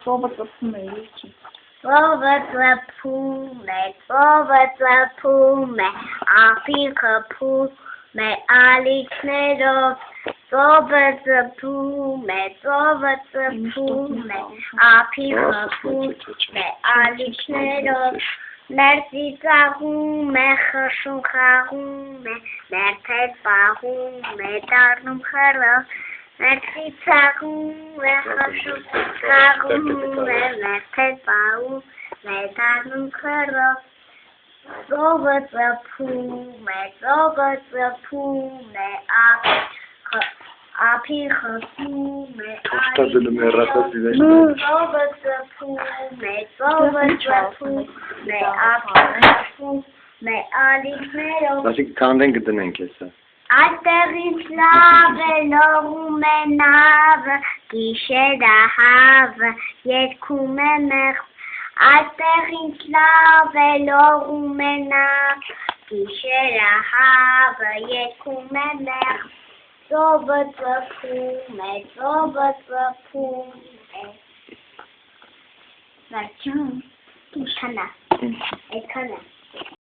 Ծովը ծփում է երկի։ Ծովը ծփում է, ափի խփում է ալիքներով, ծովը ծփում է, ափի խփում է ալիքներով, մեր ծիծաղում է, խշում խաղում է, մեր թել պահում է, դառնում խռով, մեր ծիծաղում է, խշում խաղում է, մեր թել պահում է, դառնում խռով, ծովը ծփում է, ափի խփում է, ծովը ծփում է, ափի խփում է ալիքներով։ Ասիկ քանդեն կդնենք հեսա։ Այդտեղից լավ է լողում է նավը, գիշերը հավը, երգում է մեղվ։ Այդտեղից լավ է լողում է նավը, գիշերը հավը, երգում է մեղվ։ Ծովը ծփում է, Վերջում, այդքան է։